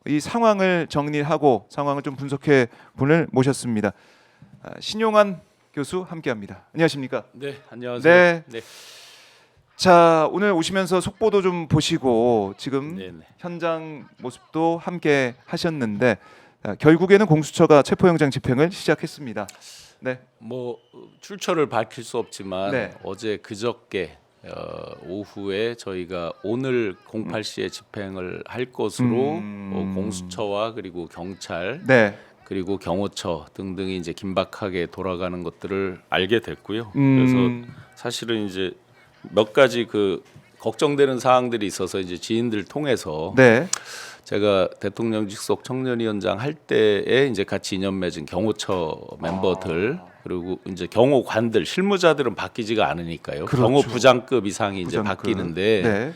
이 상황을 정리하고 상황을 좀 분석해 분을 모셨습니다. 신용환 교수 함께합니다. 안녕하십니까? 네, 안녕하세요. 네. 네. 자, 오늘 오시면서 속보도 좀 보시고 지금 네네. 현장 모습도 함께 하셨는데 결국에는 공수처가 체포영장 집행을 시작했습니다. 네. 뭐 출처를 밝힐 수 없지만 네. 어제 그저께 오후에 저희가 오늘 08시에 집행을 할 것으로 공수처와 그리고 경찰 네. 그리고 경호처 등등이 이제 긴박하게 돌아가는 것들을 알게 됐고요. 그래서 사실은 이제 몇 가지 그 걱정되는 사항들이 있어서 이제 지인들 통해서 네. 제가 대통령 직속 청년위원장 할 때에 이제 같이 인연 맺은 경호처 멤버들 그리고 이제 경호관들 실무자들은 바뀌지가 않으니까요. 그렇죠. 경호부장급 이상이 이제 부장급. 바뀌는데 네.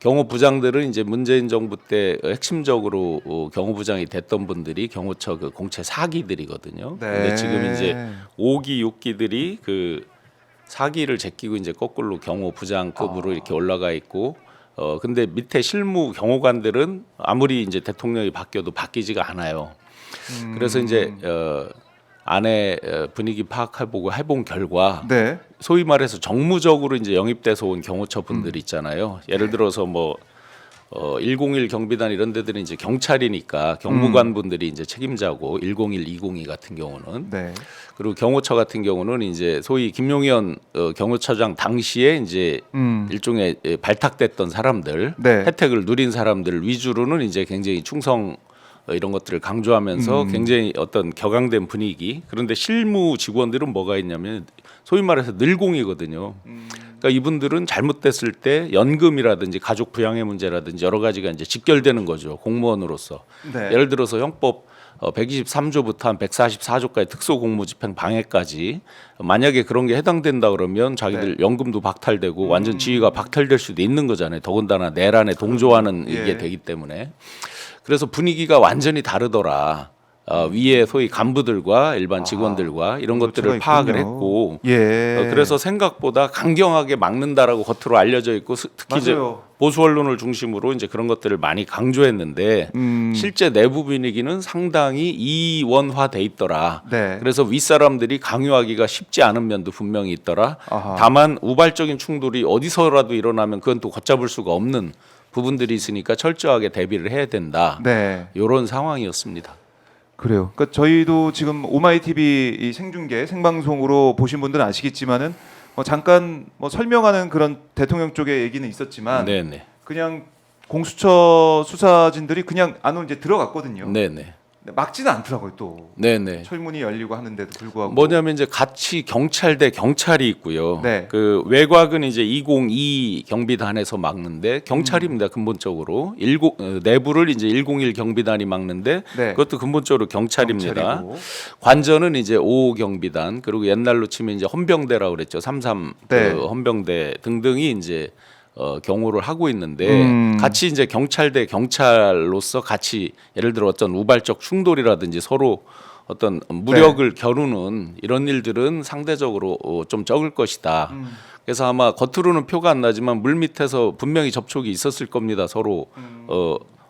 경호부장들은 이제 문재인 정부 때 핵심적으로 경호부장이 됐던 분들이 경호처 그 공채 4기들이거든요. 네. 근데 지금 이제 5기, 6기들이 그 4기를 제끼고 이제 거꾸로 경호부장급으로 이렇게 올라가 있고 근데 밑에 실무 경호관들은 아무리 이제 대통령이 바뀌어도 바뀌지가 않아요. 그래서 이제 안에 분위기 파악해보고 해본 결과 네. 소위 말해서 정무적으로 이제 영입돼서 온 경호처 분들 있잖아요. 예를 들어서 뭐 101 경비단 이런 데들은 이제 경찰이니까 경무관 분들이 이제 책임자고 101, 202 같은 경우는 네. 그리고 경호처 같은 경우는 이제 소위 김용현 경호처장 당시에 이제 일종의 발탁됐던 사람들, 네. 혜택을 누린 사람들 위주로는 이제 굉장히 충성 이런 것들을 강조하면서 굉장히 어떤 격앙된 분위기. 그런데 실무 직원들은 뭐가 있냐면 소위 말해서 늘공이거든요. 그러니까 이분들은 잘못됐을 때 연금이라든지 가족 부양의 문제라든지 여러 가지가 이제 직결되는 거죠. 공무원으로서. 네. 예를 들어서 형법 123조부터 한 144조까지 특수공무집행 방해까지 만약에 그런 게 해당된다 그러면 자기들 연금도 박탈되고 완전 지위가 박탈될 수도 있는 거잖아요. 더군다나 내란에 동조하는 예. 이게 되기 때문에. 그래서 분위기가 완전히 다르더라. 위에 소위 간부들과 일반 직원들과 이런 것들을 파악을 했고 예. 그래서 생각보다 강경하게 막는다라고 겉으로 알려져 있고 특히 이제 맞아요. 보수 언론을 중심으로 이제 그런 것들을 많이 강조했는데 실제 내부 분위기는 상당히 이원화돼 있더라. 네. 그래서 윗사람들이 강요하기가 쉽지 않은 면도 분명히 있더라. 아하. 다만 우발적인 충돌이 어디서라도 일어나면 그건 또 걷잡을 수가 없는 부분들이 있으니까 철저하게 대비를 해야 된다. 네. 이런 상황이었습니다. 그래요. 그러니까 저희도 지금 오마이 TV 이 생중계 생방송으로 보신 분들은 아시겠지만은 잠깐 설명하는 그런 대통령 쪽의 얘기는 있었지만 네네. 그냥 공수처 수사진들이 그냥 안으로 이제 들어갔거든요. 네네. 근데 막지는 않더라고요. 또 네네. 철문이 열리고 하는데도 불구하고 뭐냐면 이제 같이 경찰 대 경찰이 있고요. 네. 그 외곽은 이제 202 경비단에서 막는데 경찰입니다. 근본적으로 내부를 이제 101 경비단이 막는데 네. 그것도 근본적으로 경찰입니다. 경찰이고. 관전은 이제 5 경비단 그리고 옛날로 치면 이제 헌병대라고 그랬죠. 33 네. 그 헌병대 등등이 이제 경호를 하고 있는데 같이 이제 경찰 대 경찰로서 같이 예를 들어 어떤 우발적 충돌이라든지 서로 어떤 무력을 겨루는 이런 일들은 상대적으로 좀 적을 것이다. 그래서 아마 겉으로는 표가 안 나지만 물 밑에서 분명히 접촉이 있었을 겁니다. 서로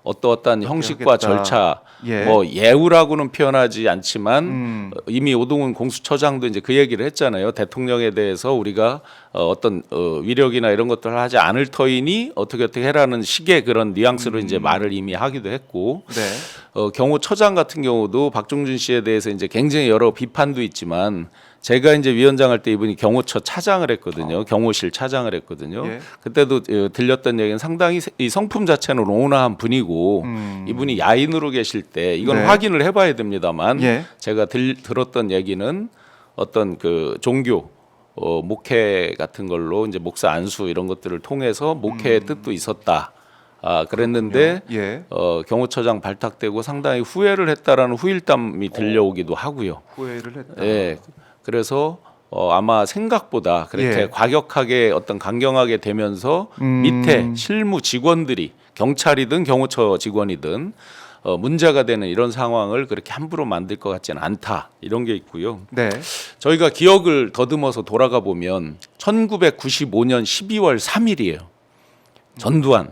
어떠한 형식과 하겠다. 절차, 예. 뭐 예우라고는 표현하지 않지만 이미 오동훈 공수처장도 이제 그 얘기를 했잖아요. 대통령에 대해서 우리가 어떤 위력이나 이런 것들을 하지 않을 터이니 어떻게 해라는 식의 그런 뉘앙스로 이제 말을 이미 하기도 했고. 네. 경호처장 같은 경우도 박종준 씨에 대해서 이제 굉장히 여러 비판도 있지만 제가 이제 위원장 할 때 이분이 경호처 차장을 했거든요. 경호실 차장을 했거든요. 예. 그때도 들렸던 얘기는 상당히 이 성품 자체는 온화한 분이고 이분이 야인으로 계실 때 이건 네. 확인을 해봐야 됩니다만 예. 제가 들었던 얘기는 어떤 그 종교 목회 같은 걸로 이제 목사 안수 이런 것들을 통해서 목회의 뜻도 있었다. 그랬는데 예. 경호처장 발탁되고 상당히 후회를 했다라는 후일담이 들려오기도 하고요. 후회를 했다. 예. 그래서 아마 생각보다 그렇게 예. 과격하게 어떤 강경하게 되면서 밑에 실무 직원들이 경찰이든 경호처 직원이든 문제가 되는 이런 상황을 그렇게 함부로 만들 것 같지는 않다. 이런 게 있고요. 네. 저희가 기억을 더듬어서 돌아가 보면 1995년 12월 3일이에요. 전두환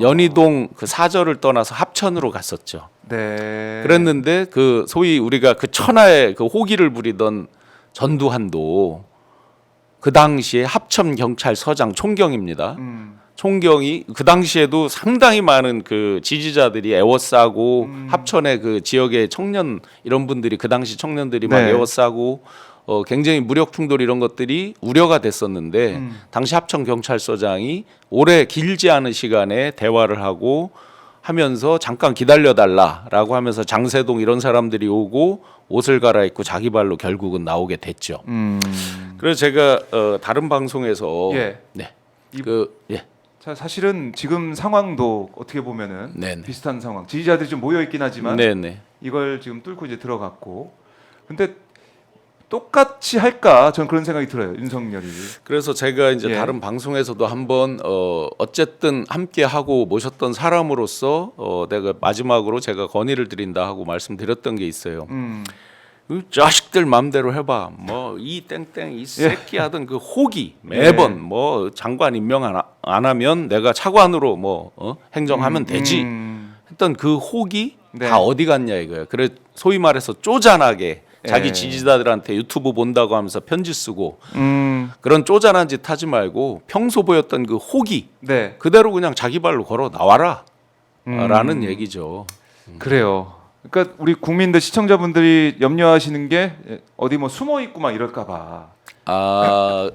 연희동 그 사저를 떠나서 합천으로 갔었죠. 네. 그랬는데 그 소위 우리가 그 천하의 그 호기를 부리던 전두환도 그 당시에 합천 경찰서장 총경입니다. 총경이 그 당시에도 상당히 많은 그 지지자들이 애워싸고 합천의 그 지역의 청년 이런 분들이 그 당시 청년들이 막 네. 애워싸고 굉장히 무력 충돌 이런 것들이 우려가 됐었는데 당시 합천 경찰서장이 오래 길지 않은 시간에 대화를 하고 하면서 잠깐 기다려달라라고 하면서 장세동 이런 사람들이 오고 옷을 갈아입고 자기 발로 결국은 나오게 됐죠. 그래서 제가 다른 방송에서 예. 네. 예. 자, 사실은 지금 상황도 어떻게 보면은 네네. 비슷한 상황. 지지자들이 좀 모여 있긴 하지만 네네. 이걸 지금 뚫고 이제 들어갔고. 근데 똑같이 할까? 저는 그런 생각이 들어요. 윤석열이. 그래서 제가 이제 예. 다른 방송에서도 한번 어쨌든 함께 하고 모셨던 사람으로서 내가 마지막으로 제가 건의를 드린다 하고 말씀드렸던 게 있어요. 이 자식들 맘대로 해봐. 뭐 이 땡땡 이 새끼 하던 그 호기 매번 뭐 장관 임명 안 하면 내가 차관으로 뭐 행정하면 되지. 했던 그 호기 네. 다 어디 갔냐 이거예요. 그래 소위 말해서 쪼잔하게 자기 예. 지지자들한테 유튜브 본다고 하면서 편지 쓰고 그런 쪼잔한 짓 하지 말고 평소 보였던 그 호기 네. 그대로 그냥 자기 발로 걸어 나와라 라는 얘기죠. 그래요. 그러니까 우리 국민들 시청자분들이 염려하시는 게 어디 뭐 숨어 있고 막 이럴까 봐.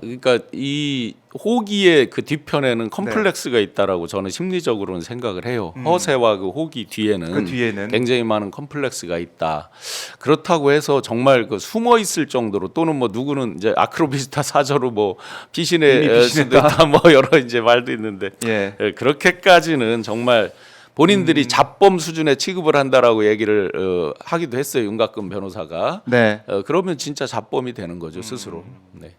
그러니까 이 호기의 그 뒤편에는 컴플렉스가 있다라고 저는 심리적으로는 생각을 해요. 허세와 그 호기 뒤에는, 그 뒤에는 굉장히 많은 컴플렉스가 있다. 그렇다고 해서 정말 그 숨어 있을 정도로 또는 뭐 누구는 이제 아크로비스타 사저로 뭐 피신의 수도 있다 뭐 여러 이제 말도 있는데 예. 그렇게까지는 정말 본인들이 자범 수준의 취급을 한다라고 얘기를 하기도 했어요. 윤곽근 변호사가. 네. 그러면 진짜 자범이 되는 거죠 스스로. 네.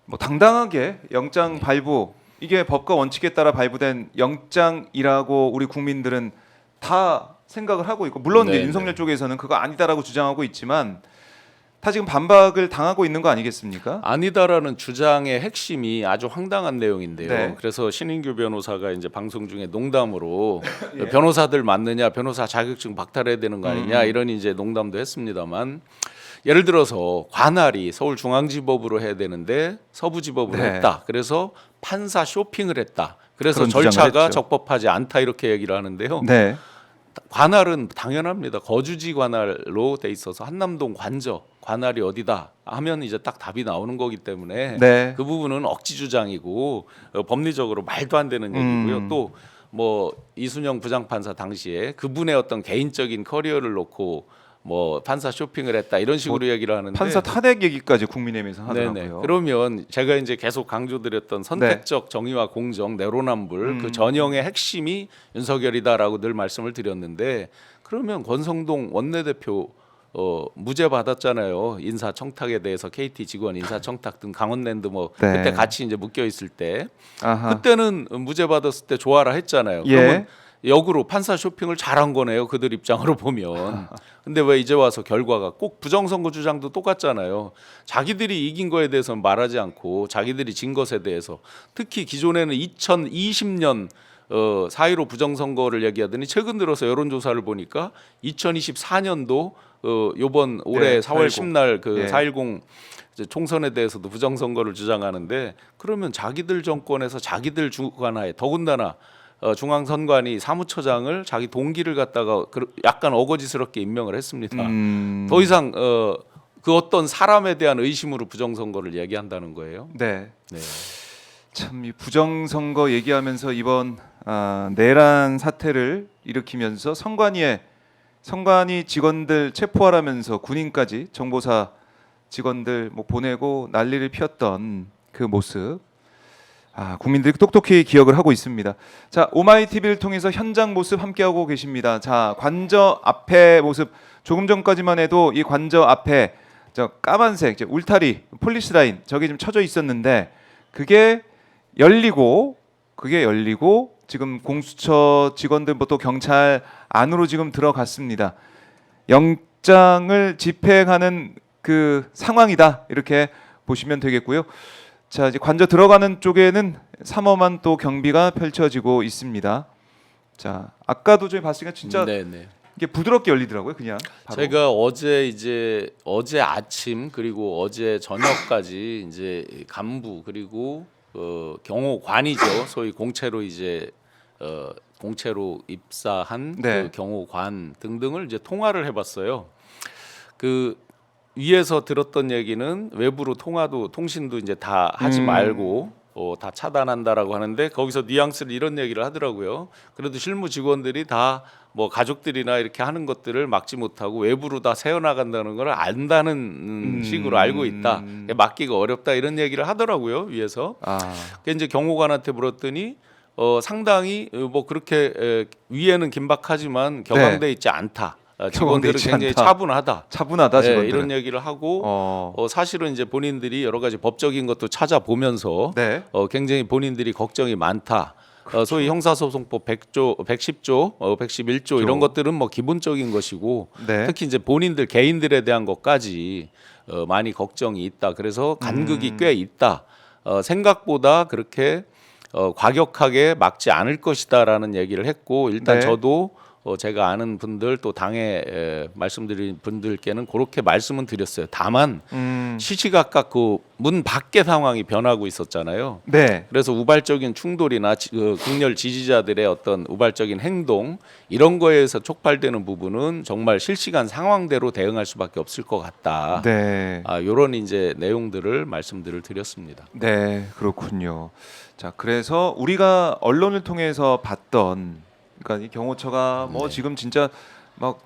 뭐 당당하게 영장 발부 이게 법과 원칙에 따라 발부된 영장이라고 우리 국민들은 다 생각을 하고 있고 물론 이제 네, 윤석열 쪽에서는 그거 아니다라고 주장하고 있지만 다 지금 반박을 당하고 있는 거 아니겠습니까? 아니다라는 주장의 핵심이 아주 황당한 내용인데요. 네. 그래서 신인규 변호사가 이제 방송 중에 농담으로 변호사들 맞느냐, 변호사 자격증 박탈해야 되는 거 아니냐 이런 이제 농담도 했습니다만 예를 들어서 관할이 서울중앙지법으로 해야 되는데 서부지법으로 네. 했다. 그래서 판사 쇼핑을 했다. 그래서 그런 주장을 절차가 했죠. 적법하지 않다 이렇게 얘기를 하는데요. 네. 관할은 당연합니다. 거주지 관할로 돼 있어서 한남동 관할이 어디다 하면 이제 딱 답이 나오는 거기 때문에 네. 그 부분은 억지 주장이고 법리적으로 말도 안 되는 얘기고요. 또 뭐 이순영 부장판사 당시에 그분의 어떤 개인적인 커리어를 놓고 뭐 판사 쇼핑을 했다 이런 식으로 얘기를 하는데 판사 탄핵 얘기까지 국민의힘에서 네네. 하더라고요. 그러면 제가 이제 계속 강조드렸던 선택적 정의와 공정, 내로남불 그 전형의 핵심이 윤석열이다라고 늘 말씀을 드렸는데 그러면 권성동 원내대표 무죄 받았잖아요. 인사청탁에 대해서 KT 직원 인사청탁 등 강원랜드 뭐 네. 그때 같이 이제 묶여 있을 때 아하. 그때는 무죄 받았을 때 좋아라 했잖아요. 예. 그러면 역으로 판사 쇼핑을 잘한 거네요. 그들 입장으로 보면. 근데 왜 이제 와서 결과가 꼭 부정선거 주장도 똑같잖아요. 자기들이 이긴 거에 대해서는 말하지 않고 자기들이 진 것에 대해서 특히 기존에는 2020년 4.15 부정선거를 얘기하더니 최근 들어서 여론조사를 보니까 2024년도 요번 올해 네, 4월 4.10. 10날 그 예. 4.10 총선에 대해서도 부정선거를 주장하는데 그러면 자기들 정권에서 자기들 주관하에 더군다나 중앙선관위 사무처장을 자기 동기를 갖다가 약간 어거지스럽게 임명을 했습니다. 더 이상 그 어떤 사람에 대한 의심으로 부정선거를 얘기한다는 거예요. 네. 네. 참 이 부정선거 얘기하면서 이번 내란 사태를 일으키면서 선관위 직원들 체포하라면서 군인까지 정보사 직원들 뭐 보내고 난리를 피웠던 그 모습 국민들이 똑똑히 기억을 하고 있습니다. 자, 오마이TV를 통해서 현장 모습 함께하고 계십니다. 자, 관저 앞에 모습 조금 전까지만 해도 이 관저 앞에 저 까만색 이제 울타리 폴리스 라인 저게 좀 쳐져 있었는데 그게 열리고 지금 공수처 직원들 또 경찰 안으로 지금 들어갔습니다. 영장을 집행하는 그 상황이다 이렇게 보시면 되겠고요. 자, 이제 관저 들어가는 쪽에는 삼엄한 또 경비가 펼쳐지고 있습니다. 자, 아까도 저희 봤으니까 진짜 네네. 이게 부드럽게 열리더라고요, 그냥. 바로. 제가 어제 아침 그리고 어제 저녁까지 이제 간부 그리고 경호관이죠. 소위 공채로 이제 공채로 입사한 네. 그 경호관 등등을 이제 통화를 해봤어요. 그 위에서 들었던 얘기는 외부로 통신도 이제 다 하지 말고 다 차단한다라고 하는데 거기서 뉘앙스를 이런 얘기를 하더라고요. 그래도 실무 직원들이 다 뭐 가족들이나 이렇게 하는 것들을 막지 못하고 외부로 다 새어나간다는 걸 안다는 식으로 알고 있다. 막기가 어렵다 이런 얘기를 하더라고요 위에서. 아, 그 이제 경호관한테 물었더니 상당히 뭐 그렇게 위에는 긴박하지만 격앙돼 있지 않다. 직원들은 있지 굉장히 않다. 차분하다. 차분하다 네, 직원들은. 이런 얘기를 하고 사실은 이제 본인들이 여러 가지 법적인 것도 찾아보면서 네. 굉장히 본인들이 걱정이 많다. 소위 형사소송법 100조, 110조, 111조 이런 것들은 뭐 기본적인 것이고 네. 특히 이제 본인들 개인들에 대한 것까지 많이 걱정이 있다. 그래서 간극이 꽤 있다. 생각보다 그렇게 과격하게 막지 않을 것이다라는 얘기를 했고 일단 네. 저도 제가 아는 분들 또 당에 말씀드린 분들께는 그렇게 말씀은 드렸어요. 다만 시시각각 그 문 밖의 상황이 변하고 있었잖아요. 네. 그래서 우발적인 충돌이나 극렬 지지자들의 어떤 우발적인 행동 이런 거에서 촉발되는 부분은 정말 실시간 상황대로 대응할 수밖에 없을 것 같다. 네. 이런 이제 내용들을 말씀들을 드렸습니다. 네, 그렇군요. 자, 그래서 우리가 언론을 통해서 봤던, 그러니까 이 경호처가 뭐 네. 지금 진짜 막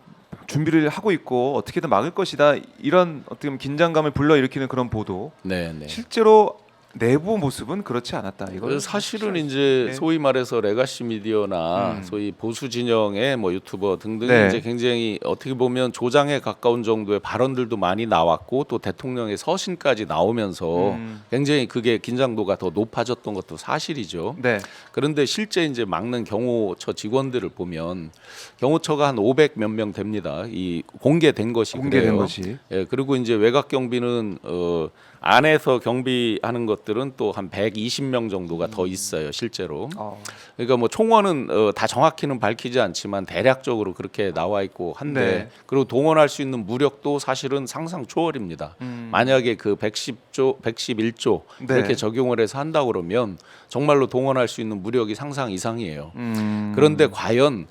준비를 하고 있고 어떻게든 막을 것이다 이런 어떻게 보면 긴장감을 불러일으키는 그런 보도. 네, 네. 실제로 내부 모습은 그렇지 않았다. 이거 사실은 이제 네. 소위 말해서 레가시 미디어나 소위 보수 진영의 뭐 유튜버 등등이 네. 이제 굉장히 어떻게 보면 조장에 가까운 정도의 발언들도 많이 나왔고 또 대통령의 서신까지 나오면서 굉장히 그게 긴장도가 더 높아졌던 것도 사실이죠. 네. 그런데 실제 이제 막는 경호처 직원들을 보면 경호처가 한 500 몇 명 됩니다. 이 공개된 것이 공개된 그래요. 것이. 예, 그리고 이제 외곽 경비는 안에서 경비하는 것들은 또 한 120명 정도가 더 있어요, 실제로. 그러니까 뭐 총원은 다 정확히는 밝히지 않지만 대략적으로 그렇게 나와 있고 한데 네. 그리고 동원할 수 있는 무력도 사실은 상상 초월입니다. 만약에 그 110조, 111조 네. 이렇게 적용을 해서 한다 그러면 정말로 동원할 수 있는 무력이 상상 이상이에요. 음. 그런데 과연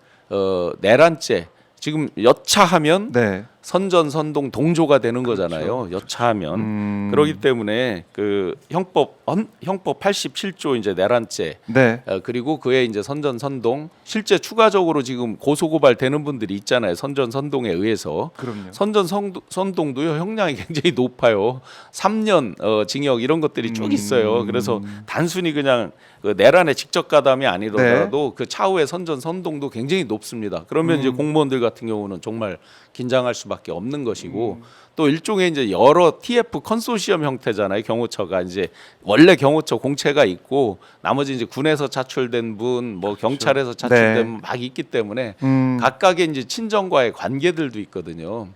내란죄 지금 여차하면 네. 선전선동 동조가 되는 그렇죠. 거잖아요. 여차하면 그렇기 때문에 그 형법 87조 이제 내란죄 네. 그리고 그에 이제 선전선동 실제 추가적으로 지금 고소고발 되는 분들이 있잖아요. 선전선동에 의해서 그럼요. 선전선동도요 형량이 굉장히 높아요. 3년 징역 이런 것들이 쭉 있어요. 그래서 단순히 그냥 그 내란에 직접 가담이 아니더라도 그 차후에 선전선동도 굉장히 높습니다. 그러면 이제 공무원들 같은 경우는 정말 긴장할 수밖에 없는 것이고 또 일종의 이제 여러 TF 컨소시엄 형태잖아요. 경호처가 이제 원래 경호처 공채가 있고 나머지 이제 군에서 차출된 분, 뭐 경찰에서 차출된 네. 분 막 있기 때문에 각각의 이제 친정과의 관계들도 있거든요.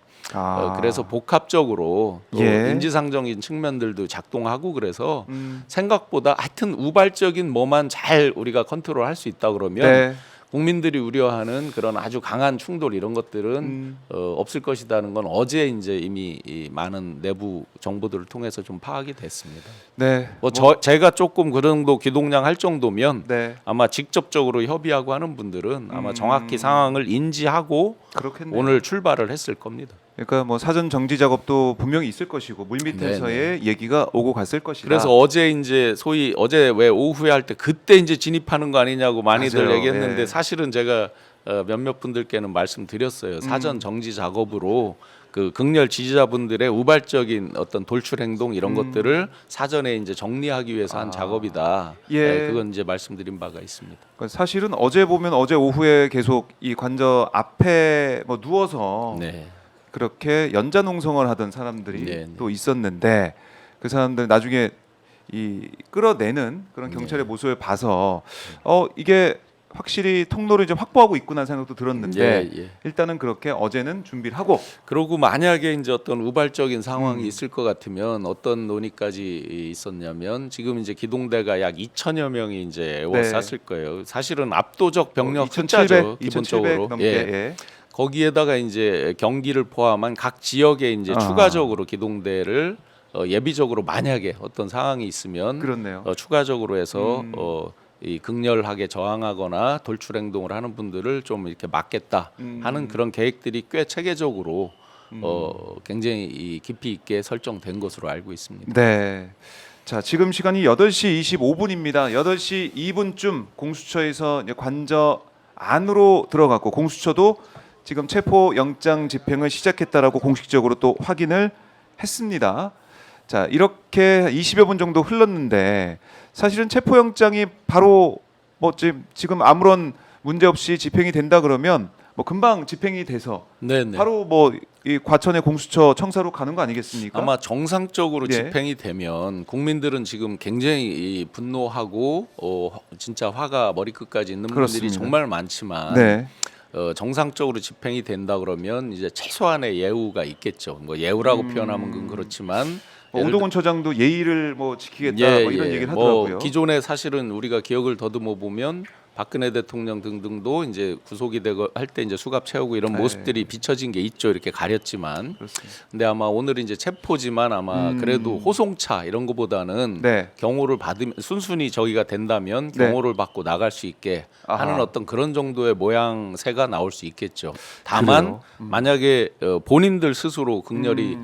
그래서 복합적으로 또 예. 인지상정인 측면들도 작동하고 그래서 생각보다 하여튼 우발적인 뭐만 잘 우리가 컨트롤할 수 있다 그러면 네. 국민들이 우려하는 그런 아주 강한 충돌 이런 것들은 없을 것이라는 건 어제 이제 이미 이 많은 내부 정보들을 통해서 좀 파악이 됐습니다. 네. 제가 조금 그 정도 기동량 할 정도면 네. 아마 직접적으로 협의하고 하는 분들은 아마 정확히 상황을 인지하고 그렇겠네요. 오늘 출발을 했을 겁니다. 그러니까 뭐 사전 정지 작업도 분명히 있을 것이고 물밑에서의 얘기가 오고 갔을 것이다. 그래서 어제 이제 소위 어제 왜 오후에 할 때 그때 이제 진입하는 거 아니냐고 많이들 맞아요. 얘기했는데 예. 사실은 제가 몇몇 분들께는 말씀드렸어요. 사전 정지 작업으로 그 극렬 지지자분들의 우발적인 어떤 돌출 행동 이런 것들을 사전에 이제 정리하기 위해서 한 작업이다. 예. 그건 이제 말씀드린 바가 있습니다. 그러니까 사실은 어제 보면 어제 오후에 계속 이 관저 앞에 뭐 누워서 네. 그렇게 연자농성을 하던 사람들이 네, 네. 또 있었는데 그 사람들 나중에 이 끌어내는 그런 경찰의 모습을 봐서 이게 확실히 통로를 좀 확보하고 있구나 생각도 들었는데 예. 일단은 그렇게 어제는 준비를 하고 그러고 만약에 이제 어떤 우발적인 상황이 있을 것 같으면 어떤 논의까지 있었냐면 지금 이제 기동대가 약 2천여 명이 이제 에워쌌을 거예요. 사실은 압도적 병력 숫자죠. 2,700 기본적으로. 넘게 예. 거기에다가 이제 경기를 포함한 각 지역에 이제 추가적으로 기동대를 예비적으로 만약에 어떤 상황이 있으면 그렇네요. 추가적으로 해서 이 극렬하게 저항하거나 돌출 행동을 하는 분들을 좀 이렇게 막겠다 하는 그런 계획들이 꽤 체계적으로 굉장히 이 깊이 있게 설정된 것으로 알고 있습니다. 네. 자, 지금 시간이 8시 25분입니다. 8시 2분쯤 공수처에서 이제 관저 안으로 들어갔고 공수처도 지금 체포 영장 집행을 시작했다라고 공식적으로 또 확인을 했습니다. 자, 이렇게 20여 분 정도 흘렀는데 사실은 체포 영장이 바로 뭐 지금 아무런 문제 없이 집행이 된다 그러면 뭐 금방 집행이 돼서 네네. 바로 뭐 이 과천의 공수처 청사로 가는 거 아니겠습니까? 아마 정상적으로 예. 집행이 되면 국민들은 지금 굉장히 이 분노하고 진짜 화가 머리끝까지 있는 분들이 그렇습니다. 정말 많지만 네. 정상적으로 집행이 된다 그러면 이제 최소한의 예우가 있겠죠. 뭐 예우라고 표현하면 그건 그렇지만 예를 오동훈 처장도 예의를 뭐 지키겠다 뭐 이런 얘기를 뭐 하더라고요. 기존에 사실은 우리가 기억을 더듬어 보면 박근혜 대통령 등등도 이제 구속이 되고 할 때 이제 수갑 채우고 이런 네. 모습들이 비춰진 게 있죠. 이렇게 가렸지만. 그렇습니다. 근데 아마 오늘 이제 체포지만 아마 그래도 호송차 이런 거보다는 네. 경호를 받으면 순순히 저기가 된다면 네. 경호를 받고 나갈 수 있게 하는 아하. 어떤 그런 정도의 모양새가 나올 수 있겠죠. 다만 그래요? 만약에 본인들 스스로 극렬히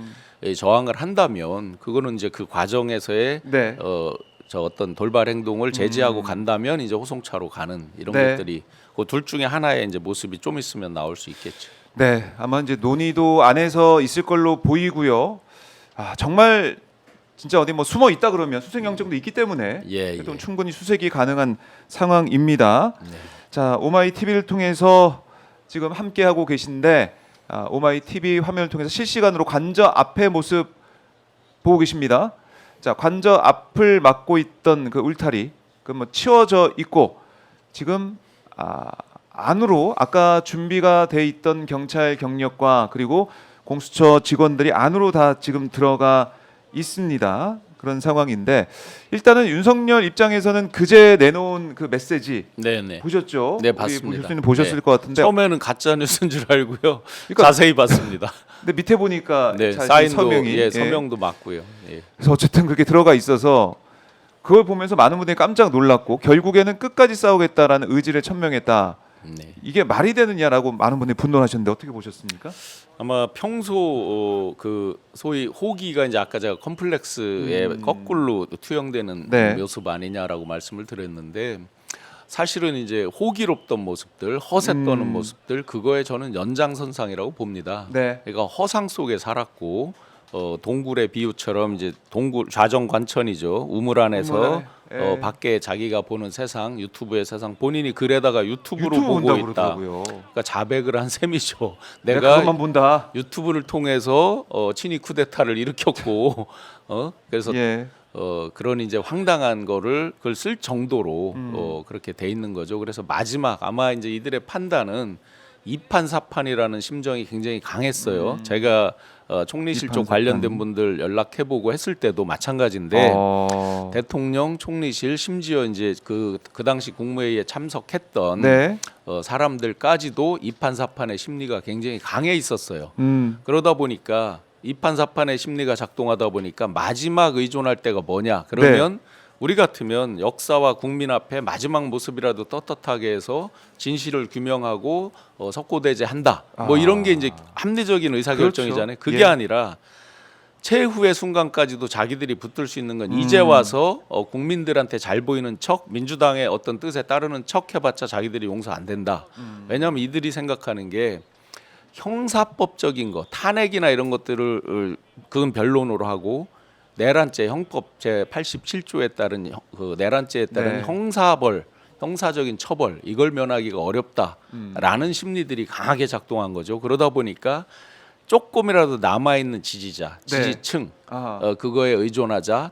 저항을 한다면 그거는 이제 그 과정에서의 네. 저 어떤 돌발 행동을 제지하고 간다면 이제 호송차로 가는 이런 네. 것들이 그 둘 중에 하나의 이제 모습이 좀 있으면 나올 수 있겠죠. 네, 아마 이제 논의도 안에서 있을 걸로 보이고요. 아, 정말 진짜 어디 뭐 숨어 있다 그러면 수색 영장도 있기 때문에 좀 충분히 수색이 가능한 상황입니다. 자, 오마이 TV를 통해서 지금 함께 하고 계신데 오마이 TV 화면을 통해서 실시간으로 관저 앞의 모습 보고 계십니다. 자, 관저 앞을 막고 있던 그 울타리 그 뭐 치워져 있고 지금 안으로 아까 준비가 돼 있던 경찰 경력과 그리고 공수처 직원들이 안으로 다 지금 들어가 있습니다. 그런 상황인데 일단은 윤석열 입장에서는 그제 내놓은 그 메시지 네네. 보셨죠? 네, 우리 봤습니다. 보실 수는 보셨을 네. 것 같은데 처음에는 가짜 뉴스인 줄 알고요. 그러니까- 자세히 봤습니다. 근데 밑에 보니까 네, 자, 사인도 서명이 예, 서명도 맞고요. 예. 그래서 어쨌든 그게 들어가 있어서 그걸 보면서 많은 분들이 깜짝 놀랐고 결국에는 끝까지 싸우겠다라는 의지를 천명했다. 네. 이게 말이 되느냐라고 많은 분들이 분노하셨는데 어떻게 보셨습니까? 아마 평소 그 소위 호기가 이제 아까 제가 컴플렉스에 거꾸로 투영되는 네. 모습 아니냐라고 말씀을 드렸는데 사실은 이제 호기롭던 모습들, 허세 떠는 모습들 그거에 저는 연장선상이라고 봅니다. 네. 그러니까 허상 속에 살았고 동굴의 비유처럼 이제 동굴 좌정관천이죠. 우물 안에서 우물 안에, 예. 밖에 자기가 보는 세상, 유튜브의 세상 본인이 글에다가 유튜브로 유튜브 보고 본다고 있다. 그러더라고요. 그러니까 자백을 한 셈이죠. 내가 내가 그것만 본다. 유튜브를 통해서 친위 쿠데타를 일으켰고 그래서 예. 그런 이제 황당한 거를 그걸 쓸 정도로 그렇게 돼 있는 거죠. 그래서 마지막 아마 이제 이들의 판단은 이판사판이라는 심정이 굉장히 강했어요. 제가 총리실 쪽 이판사판. 관련된 분들 연락해보고 했을 때도 마찬가지인데 대통령, 총리실 심지어 이제 그 당시 국무회의에 참석했던 네. 사람들까지도 이판사판의 심리가 굉장히 강해 있었어요. 그러다 보니까 이판사판의 심리가 작동하다 보니까 마지막 의존할 때가 뭐냐? 그러면 우리 같으면 역사와 국민 앞에 마지막 모습이라도 떳떳하게 해서 진실을 규명하고 석고대죄한다. 뭐 이런 게 이제 합리적인 의사결정이잖아요. 그렇죠. 그게 예. 아니라 최후의 순간까지도 자기들이 붙들 수 있는 건 이제 와서 국민들한테 잘 보이는 척 민주당의 어떤 뜻에 따르는 척 해봤자 자기들이 용서 안 된다. 왜냐하면 이들이 생각하는 게 형사법적인 거 탄핵이나 이런 것들을 그건 변론으로 하고 내란죄 형법 제 87조에 따른 그 내란죄에 따른 네. 형사적인 처벌 이걸 면하기가 어렵다라는 심리들이 강하게 작동한 거죠. 그러다 보니까 조금이라도 남아 있는 지지자, 네. 지지층 아하. 그거에 의존하자